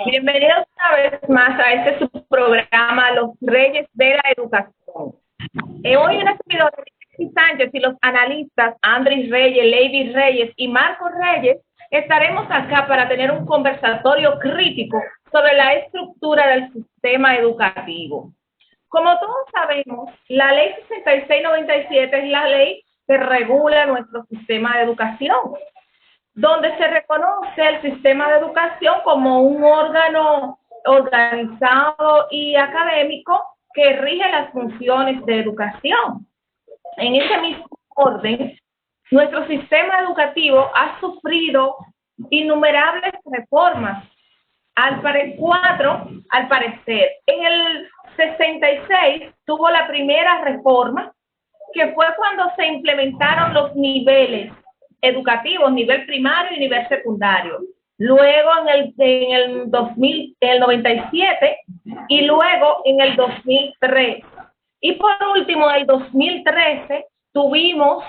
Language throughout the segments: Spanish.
Bienvenidos una vez más a este subprograma Los Reyes de la Educación. Hoy una servidora Sánchez y los analistas Andrés Reyes, Lady Reyes y Marcos Reyes estaremos acá para tener un conversatorio crítico sobre la estructura del sistema educativo. Como todos sabemos, la ley 6697 es la ley que regula nuestro sistema de educación, donde se reconoce el sistema de educación como un órgano organizado y académico que rige las funciones de educación. En ese mismo orden, nuestro sistema educativo ha sufrido innumerables reformas. Al parecer, en el 66 tuvo la primera reforma, que fue cuando se implementaron los niveles educativos, nivel primario y nivel secundario. Luego en el 2000, en el 97 y luego en el 2003. Y por último, en el 2013 tuvimos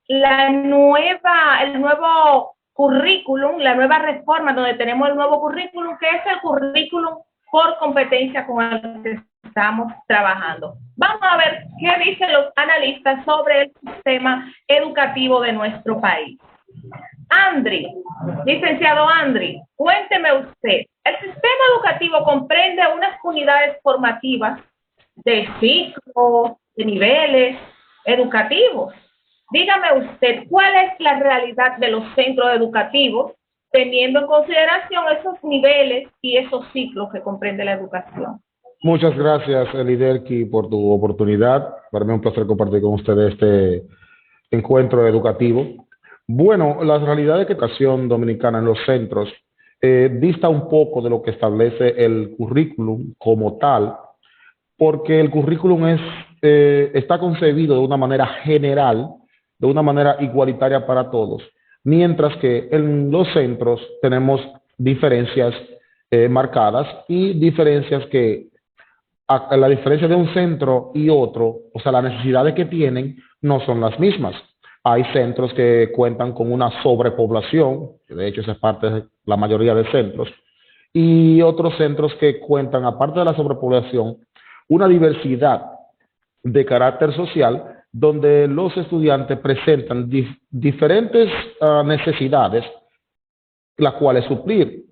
el nuevo currículum, la nueva reforma donde tenemos el nuevo currículum, que es el currículum por competencia con el que estamos trabajando. Vamos a ver qué dicen los analistas sobre el sistema educativo de nuestro país. Andri, licenciado Andri, cuénteme usted, el sistema educativo comprende unas unidades formativas de ciclos, de niveles educativos. Dígame usted, ¿cuál es la realidad de los centros educativos, teniendo en consideración esos niveles y esos ciclos que comprende la educación? Muchas gracias, Eliderki, por tu oportunidad. Para mí es un placer compartir con ustedes este encuentro educativo. Bueno, la realidad de que la educación dominicana en los centros dista un poco de lo que establece el currículum como tal, porque el currículum está concebido de una manera general, de una manera igualitaria para todos, mientras que en los centros tenemos diferencias marcadas y diferencias que la diferencia de un centro y otro, o sea, las necesidades que tienen no son las mismas. Hay centros que cuentan con una sobrepoblación, que de hecho esa es parte de la mayoría de centros, y otros centros que cuentan, aparte de la sobrepoblación, una diversidad de carácter social, donde los estudiantes presentan diferentes necesidades, las cuales suplir.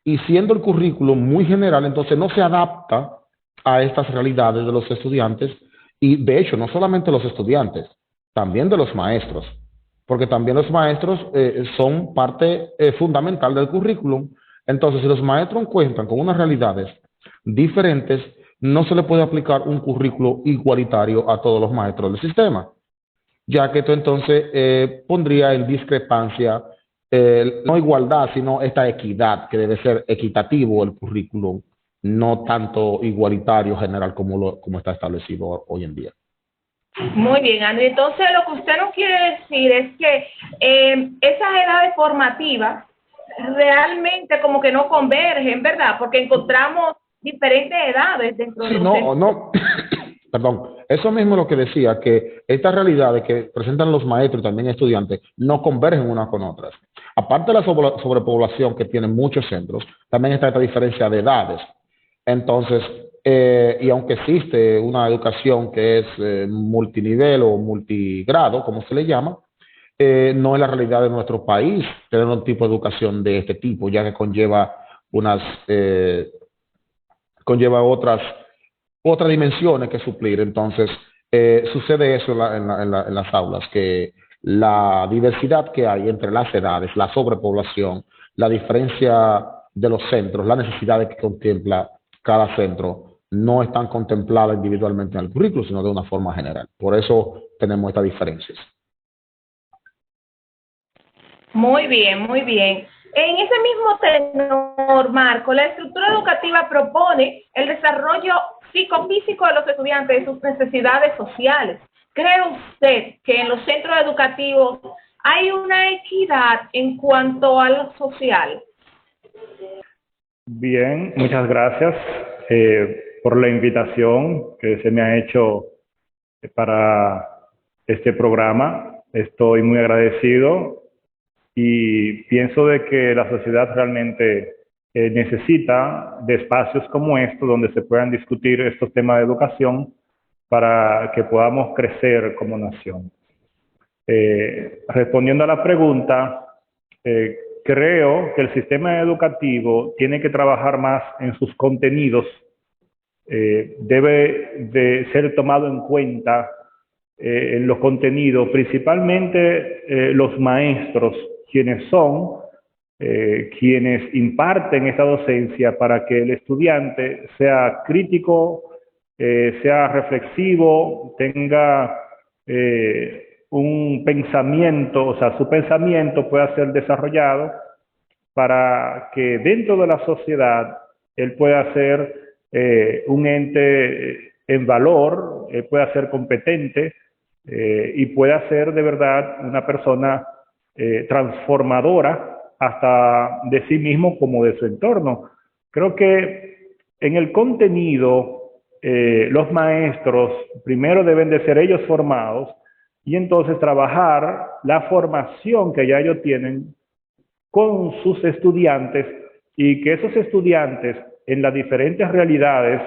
Y siendo el currículum muy general, entonces no se adapta a estas realidades de los estudiantes y de hecho no solamente los estudiantes, también de los maestros, porque también los maestros son parte fundamental del currículum. Entonces, si los maestros cuentan con unas realidades diferentes, no se le puede aplicar un currículo igualitario a todos los maestros del sistema, ya que esto entonces pondría en discrepancia no igualdad, sino esta equidad, que debe ser equitativo el currículum, no tanto igualitario general como está establecido hoy en día. Muy bien, André. Entonces, lo que usted nos quiere decir es que esas edades formativas realmente como que no convergen, ¿verdad? Porque encontramos diferentes edades dentro de Sí, los no, no, perdón, eso mismo es lo que decía, que estas realidades que presentan los maestros y también estudiantes no convergen unas con otras. Aparte de la sobrepoblación que tienen muchos centros, también está esta diferencia de edades. Entonces, y aunque existe una educación que es multinivel o multigrado, como se le llama, no es la realidad de nuestro país tener un tipo de educación de este tipo, ya que unas, eh, conlleva otras dimensiones que suplir. Entonces, sucede eso en las aulas, que la diversidad que hay entre las edades, la sobrepoblación, la diferencia de los centros, las necesidades que contempla cada centro, no están contempladas individualmente en el currículo, sino de una forma general. Por eso tenemos estas diferencias. Muy bien, muy bien. En ese mismo tenor, Marco, la estructura educativa propone el desarrollo psicofísico de los estudiantes y sus necesidades sociales. ¿Cree usted que en los centros educativos hay una equidad en cuanto a lo social? Bien, muchas gracias por la invitación que se me ha hecho para este programa. Estoy muy agradecido y pienso de que la sociedad realmente necesita de espacios como estos donde se puedan discutir estos temas de educación para que podamos crecer como nación. Respondiendo a la pregunta, creo que el sistema educativo tiene que trabajar más en sus contenidos, debe de ser tomado en cuenta en los contenidos, principalmente los maestros, quienes son quienes imparten esta docencia para que el estudiante sea crítico, sea reflexivo, tenga un pensamiento, o sea, su pensamiento pueda ser desarrollado para que dentro de la sociedad él pueda ser un ente en valor, pueda ser competente y pueda ser de verdad una persona transformadora hasta de sí mismo como de su entorno. Creo que en el contenido los maestros primero deben de ser ellos formados y entonces trabajar la formación que ya ellos tienen con sus estudiantes y que esos estudiantes en las diferentes realidades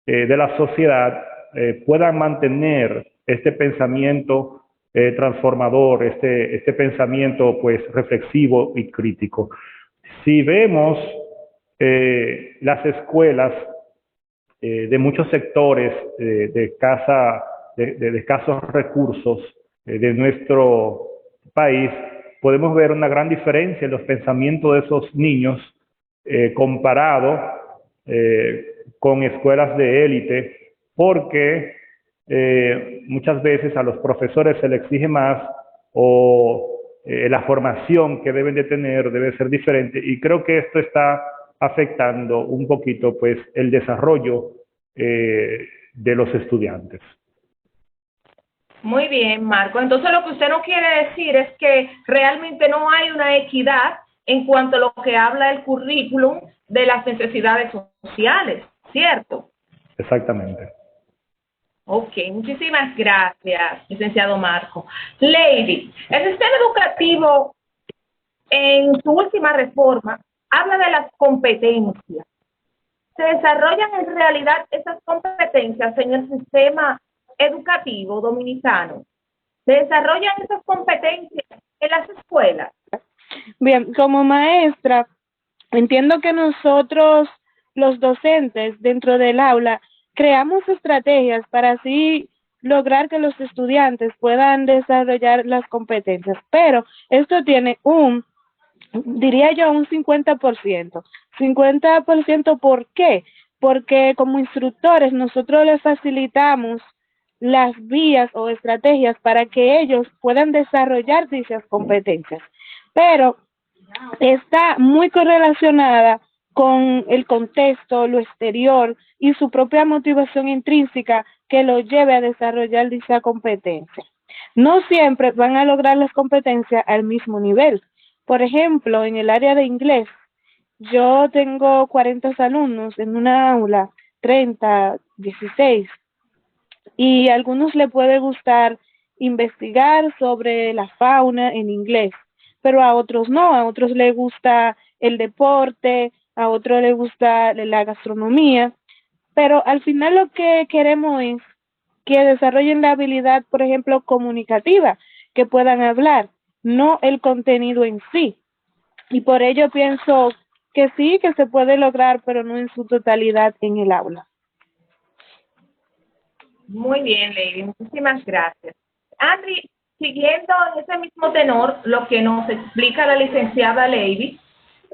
de la sociedad puedan mantener este pensamiento transformador, este pensamiento pues reflexivo y crítico. Si vemos las escuelas de muchos sectores de escasos recursos de nuestro país, podemos ver una gran diferencia en los pensamientos de esos niños comparado con escuelas de élite, porque muchas veces a los profesores se les exige más o la formación que deben de tener debe ser diferente, y creo que esto está afectando un poquito pues el desarrollo de los estudiantes. Muy bien, Marco. Entonces lo que usted no quiere decir es que realmente no hay una equidad en cuanto a lo que habla el currículum de las necesidades sociales, ¿cierto? Exactamente. Ok, muchísimas gracias, licenciado Marco. Lady, el sistema educativo en su última reforma habla de las competencias. ¿Se desarrollan en realidad esas competencias en el sistema educativo dominicano? ¿Se desarrollan esas competencias en las escuelas? Bien, como maestra, entiendo que nosotros, los docentes dentro del aula, creamos estrategias para así lograr que los estudiantes puedan desarrollar las competencias, pero esto tiene diría yo, un 50%. 50%, ¿por qué? Porque como instructores nosotros les facilitamos las vías o estrategias para que ellos puedan desarrollar dichas competencias, pero está muy correlacionada con el contexto, lo exterior y su propia motivación intrínseca que lo lleve a desarrollar dicha competencia. No siempre van a lograr las competencias al mismo nivel. Por ejemplo, en el área de inglés, yo tengo 40 alumnos en una aula, 30, 16, y a algunos les puede gustar investigar sobre la fauna en inglés, pero a otros no, a otros les gusta el deporte, a otros les gusta la gastronomía, pero al final lo que queremos es que desarrollen la habilidad, por ejemplo, comunicativa, que puedan hablar, no el contenido en sí. Y por ello pienso que sí, que se puede lograr, pero no en su totalidad en el aula. Muy bien, Lady, muchísimas gracias. Andri, siguiendo en ese mismo tenor, lo que nos explica la licenciada Lady,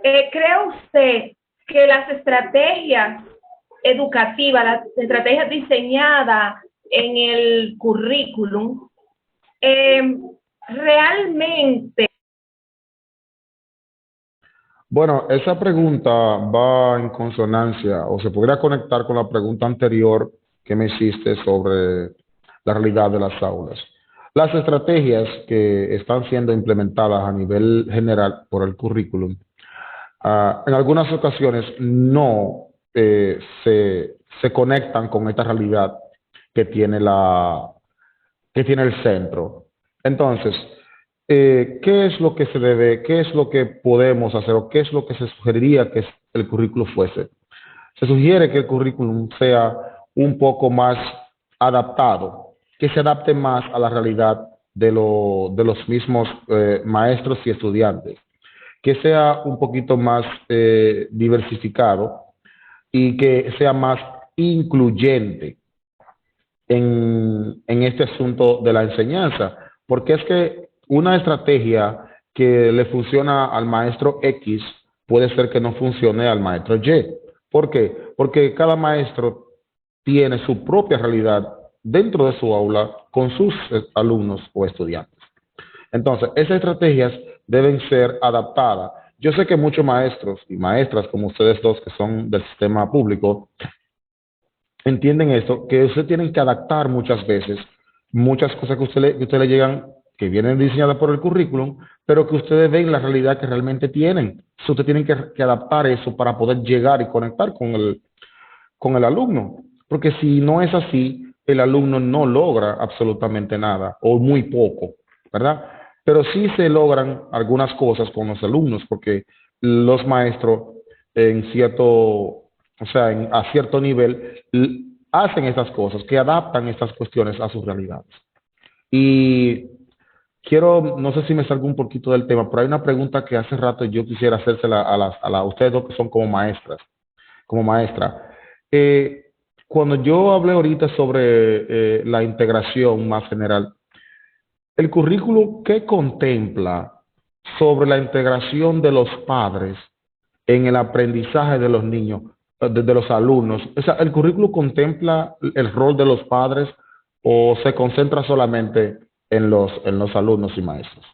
¿cree usted que las estrategias educativas, las estrategias diseñadas en el currículum, realmente? Bueno, esa pregunta va en consonancia o se podría conectar con la pregunta anterior que me hiciste sobre la realidad de las aulas. Las estrategias que están siendo implementadas a nivel general por el currículum, en algunas ocasiones no se conectan con esta realidad que tiene el centro. Entonces, ¿qué es lo que se debe, qué es lo que podemos hacer o qué es lo que se sugeriría que el currículo fuese? Se sugiere que el currículum sea un poco más adaptado, que se adapte más a la realidad de los mismos maestros y estudiantes, que sea un poquito más diversificado y que sea más incluyente en este asunto de la enseñanza, porque es que una estrategia que le funciona al maestro X puede ser que no funcione al maestro Y. ¿Por qué? Porque cada maestro tiene su propia realidad dentro de su aula con sus alumnos o estudiantes. Entonces, esas estrategias deben ser adaptadas. Yo sé que muchos maestros y maestras, como ustedes dos que son del sistema público, entienden esto, que ustedes tienen que adaptar muchas veces muchas cosas que usted le llegan, que vienen diseñadas por el currículum, pero que ustedes ven la realidad que realmente tienen. Entonces, ustedes tienen que adaptar eso para poder llegar y conectar con el alumno. Porque si no es así, el alumno no logra absolutamente nada o muy poco, ¿verdad? Pero sí se logran algunas cosas con los alumnos, porque los maestros en cierto, o sea, a cierto nivel, hacen estas cosas, que adaptan estas cuestiones a sus realidades. Y quiero, no sé si me salgo un poquito del tema, pero hay una pregunta que hace rato yo quisiera hacérsela a ustedes dos que son como maestras, como maestra. Eh, Cuando yo hablé ahorita sobre la integración más general, el currículo, ¿qué contempla sobre la integración de los padres en el aprendizaje de los niños, de los alumnos? O sea, ¿el currículo contempla el rol de los padres o se concentra solamente en los alumnos y maestros?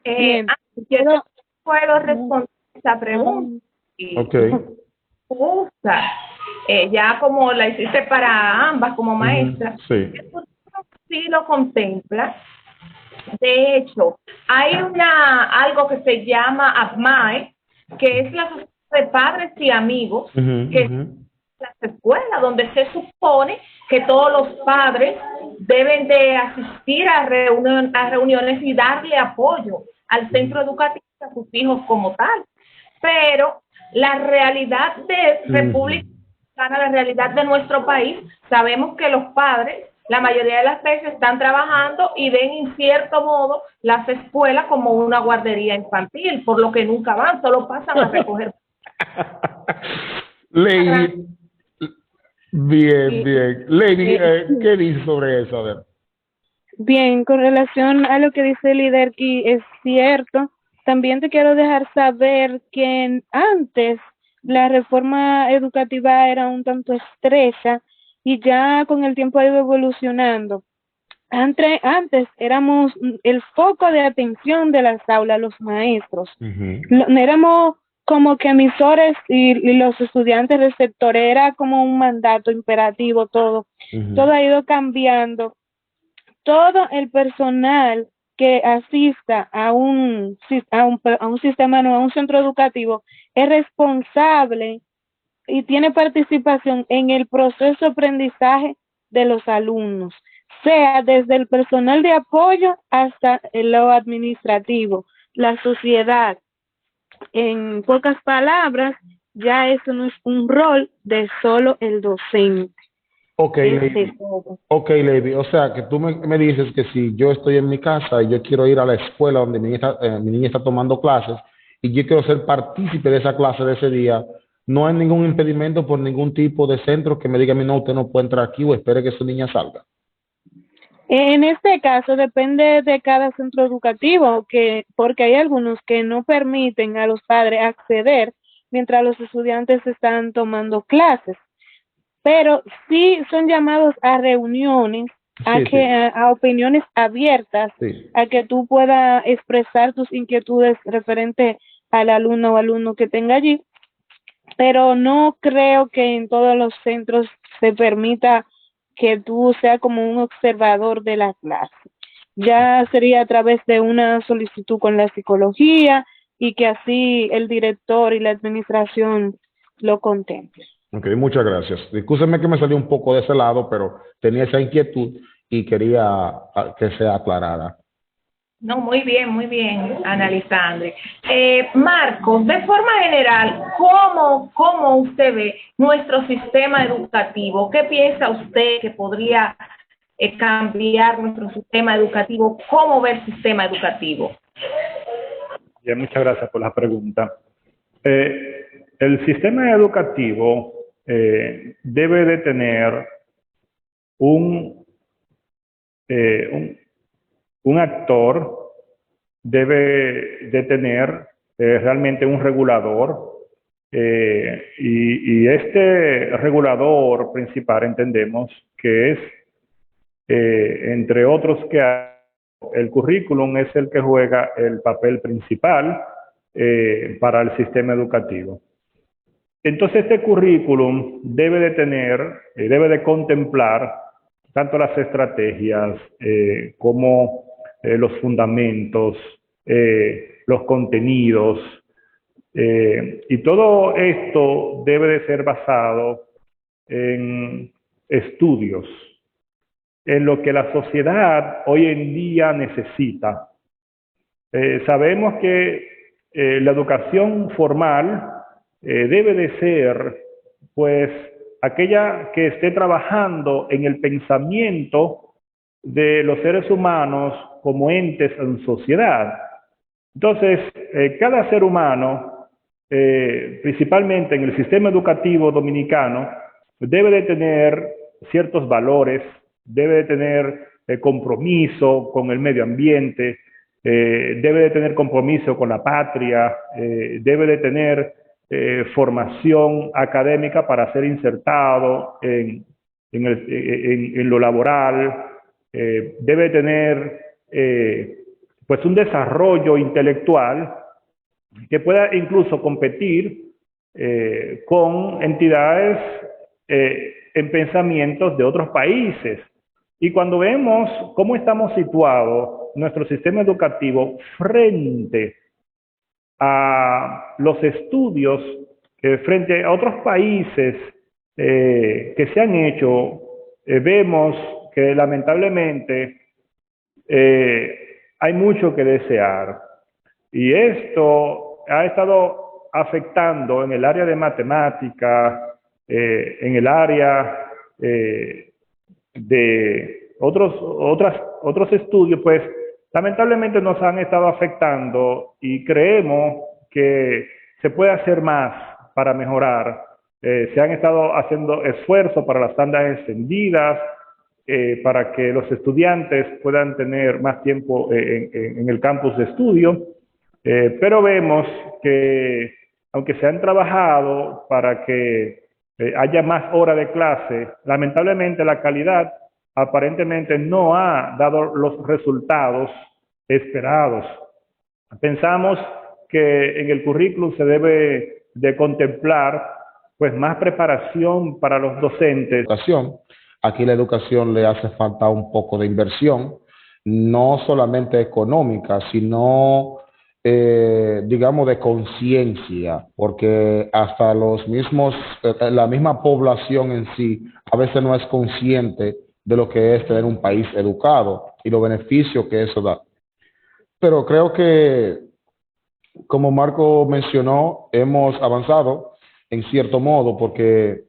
Bien, Yo pero puedo responder esa pregunta. Ok. Usa, ya como la hiciste para ambas como maestra, Sí. el currículum sí lo contempla. De hecho, hay algo que se llama APMAE, que es la Asociación de Padres y Amigos, que es las escuelas, donde se supone que todos los padres deben de asistir a reuniones y darle apoyo al centro educativo y a sus hijos como tal. Pero la realidad de República Dominicana, la realidad de nuestro país, sabemos que los padres, la mayoría de las veces están trabajando y ven en cierto modo las escuelas como una guardería infantil, por lo que nunca van, solo pasan a recoger. Lady, bien. Lady, ¿qué dice sobre eso? A ver. bien, con relación a lo que dice Liderki, es cierto. También te quiero dejar saber que antes la reforma educativa era un tanto estrecha y ya con el tiempo ha ido evolucionando. Antes éramos el foco de atención de las aulas, los maestros. Éramos como que emisores y los estudiantes receptores, era como un mandato imperativo todo. Todo ha ido cambiando. Todo el personal que asista a un sistema, no, a un centro educativo, es responsable y tiene participación en el proceso de aprendizaje de los alumnos, sea desde el personal de apoyo hasta lo administrativo, la sociedad. En pocas palabras, ya eso no es un rol de solo el docente. Ok, Lady. Ok, Lady. O sea, que tú me dices que si yo estoy en mi casa y yo quiero ir a la escuela donde mi niña está tomando clases y yo quiero ser partícipe de esa clase de ese día, no hay ningún impedimento por ningún tipo de centro que me diga a mí, no, usted no puede entrar aquí o espere que su niña salga. En este caso depende de cada centro educativo, porque hay algunos que no permiten a los padres acceder mientras los estudiantes están tomando clases, pero sí son llamados a reuniones, a opiniones abiertas, a que tú puedas expresar tus inquietudes referente al alumno o alumno que tenga allí, pero no creo que en todos los centros se permita que tú seas como un observador de la clase. Ya sería a través de una solicitud con la psicología y que así el director y la administración lo contemplen. Ok, muchas gracias. Discúlpeme que me salió un poco de ese lado, pero tenía esa inquietud y quería que sea aclarada. No, muy bien, Analisandre. Marcos, de forma general, ¿cómo usted ve nuestro sistema educativo? ¿Qué piensa usted que podría cambiar nuestro sistema educativo? ¿Cómo ve el sistema educativo? Bien, muchas gracias por la pregunta. El sistema educativo debe de tener un, un actor, debe de tener realmente un regulador, y este regulador principal entendemos que es, entre otros que hay, el currículum es el que juega el papel principal para el sistema educativo. Entonces este currículum debe de tener, debe de contemplar tanto las estrategias como los fundamentos, los contenidos, y todo esto debe de ser basado en estudios, en lo que la sociedad hoy en día necesita. Sabemos que la educación formal debe de ser, pues, aquella que esté trabajando en el pensamiento de los seres humanos como entes en sociedad. Entonces, cada ser humano, principalmente en el sistema educativo dominicano, debe de tener ciertos valores, debe de tener compromiso con el medio ambiente, debe de tener compromiso con la patria, debe de tener formación académica para ser insertado en lo laboral, debe tener pues un desarrollo intelectual que pueda incluso competir con entidades en pensamientos de otros países. Y cuando vemos cómo estamos situados nuestro sistema educativo frente a los estudios, frente a otros países que se han hecho, vemos que lamentablemente hay mucho que desear. Y esto ha estado afectando en el área de matemática, en el área de otros estudios, pues lamentablemente nos han estado afectando y creemos que se puede hacer más para mejorar. Se han estado haciendo esfuerzos para las tandas extendidas, para que los estudiantes puedan tener más tiempo en el campus de estudio, pero vemos que aunque se han trabajado para que haya más horas de clase, lamentablemente la calidad aparentemente no ha dado los resultados esperados. Pensamos que en el currículum se debe de contemplar pues más preparación para los docentes. Aquí la educación le hace falta un poco de inversión, no solamente económica, sino digamos de conciencia, porque hasta los mismos, la misma población en sí a veces no es consciente de lo que es tener un país educado y los beneficios que eso da. Pero creo que, como Marco mencionó, hemos avanzado en cierto modo, porque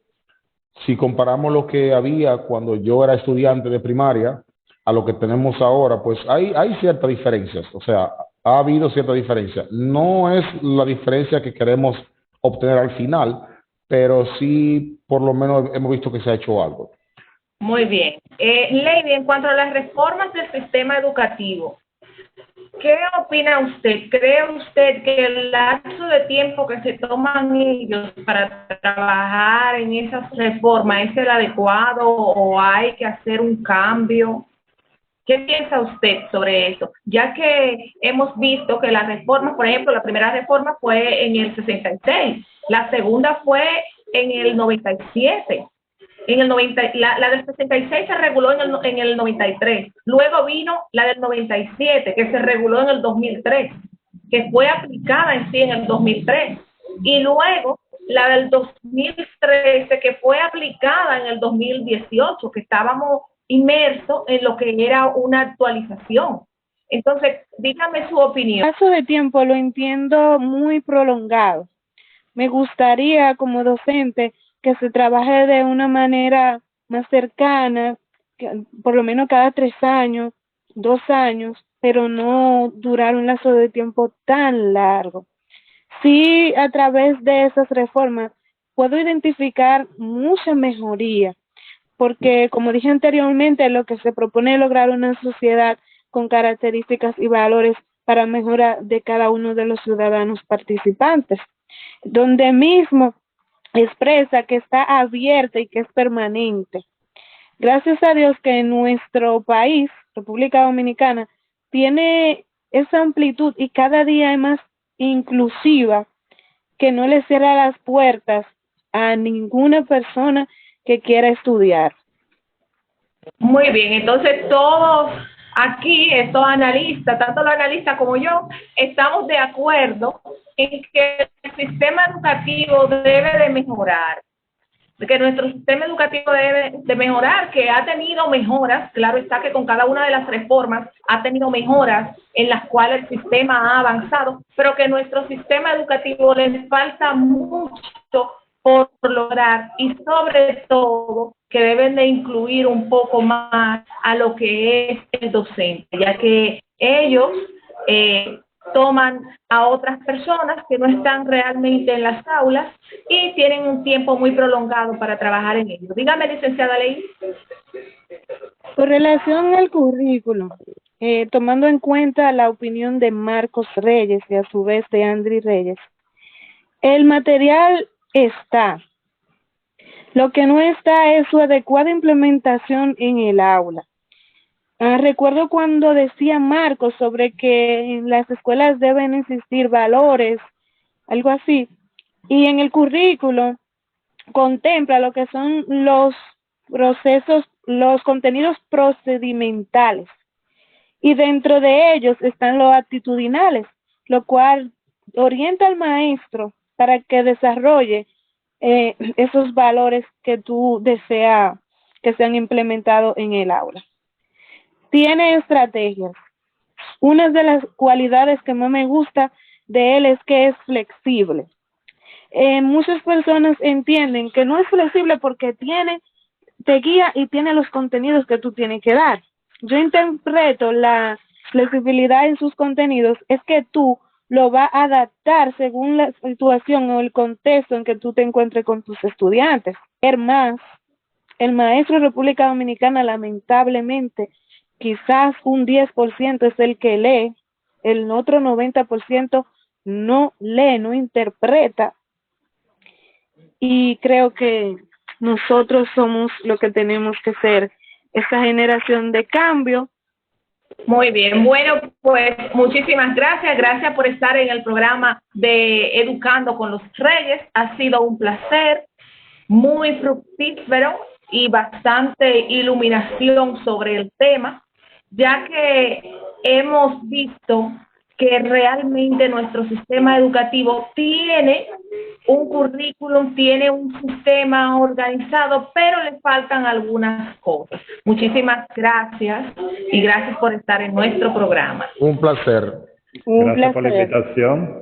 si comparamos lo que había cuando yo era estudiante de primaria a lo que tenemos ahora, pues hay ciertas diferencias, o sea, ha habido cierta diferencia. No es la diferencia que queremos obtener al final, pero sí por lo menos hemos visto que se ha hecho algo. Muy bien. Lady, en cuanto a las reformas del sistema educativo, ¿qué opina usted? ¿Cree usted que el lapso de tiempo que se toman ellos para trabajar en esas reformas es el adecuado o hay que hacer un cambio? ¿Qué piensa usted sobre eso? Ya que hemos visto que las reformas, por ejemplo, la primera reforma fue en el 66, la segunda fue en el 97. En el 90, la del 66 se reguló en el 93. Luego vino la del 97, que se reguló en el 2003, que fue aplicada en sí en el 2003. Y luego la del 2013, que fue aplicada en el 2018, que estábamos inmersos en lo que era una actualización. Entonces, dígame su opinión. El paso de tiempo lo entiendo muy prolongado. Me gustaría como docente que se trabaje de una manera más cercana, que por lo menos cada 3 años, 2 años, pero no durar un lazo de tiempo tan largo. Sí, a través de esas reformas puedo identificar mucha mejoría, porque como dije anteriormente, lo que se propone es lograr una sociedad con características y valores para mejora de cada uno de los ciudadanos participantes, donde mismo expresa que está abierta y que es permanente. Gracias a Dios que nuestro país, República Dominicana, tiene esa amplitud y cada día es más inclusiva, que no le cierra las puertas a ninguna persona que quiera estudiar. Muy bien, entonces todos aquí, estos analistas, tanto los analistas como yo, estamos de acuerdo en que el sistema educativo debe de mejorar, que nuestro sistema educativo debe de mejorar, que ha tenido mejoras, claro está que con cada una de las reformas ha tenido mejoras en las cuales el sistema ha avanzado, pero que nuestro sistema educativo le falta mucho por lograr y sobre todo que deben de incluir un poco más a lo que es el docente, ya que ellos toman a otras personas que no están realmente en las aulas y tienen un tiempo muy prolongado para trabajar en ello. Dígame, licenciada Ley. Con relación al currículo, tomando en cuenta la opinión de Marcos Reyes y a su vez de Andri Reyes, el material está. Lo que no está es su adecuada implementación en el aula. Recuerdo cuando decía Marcos sobre que en las escuelas deben existir valores, algo así, y en el currículo contempla lo que son los procesos, los contenidos procedimentales, y dentro de ellos están los actitudinales, lo cual orienta al maestro para que desarrolle esos valores que tú deseas que sean implementados en el aula. Tiene estrategias. Una de las cualidades que más me gusta de él es que es flexible. Muchas personas entienden que no es flexible porque te guía y tiene los contenidos que tú tienes que dar. Yo interpreto la flexibilidad en sus contenidos es que tú lo vas a adaptar según la situación o el contexto en que tú te encuentres con tus estudiantes. Más, el maestro de República Dominicana lamentablemente quizás un 10% es el que lee, el otro 90% no lee, no interpreta, y creo que nosotros somos lo que tenemos que ser, esa generación de cambio. Muy bien, bueno, pues muchísimas gracias, gracias por estar en el programa de Educando con los Reyes, ha sido un placer, muy fructífero y bastante iluminación sobre el tema, ya que hemos visto que realmente nuestro sistema educativo tiene un currículum, tiene un sistema organizado, pero le faltan algunas cosas. Muchísimas gracias y gracias por estar en nuestro programa. Un placer. Un Gracias por la placer. invitación.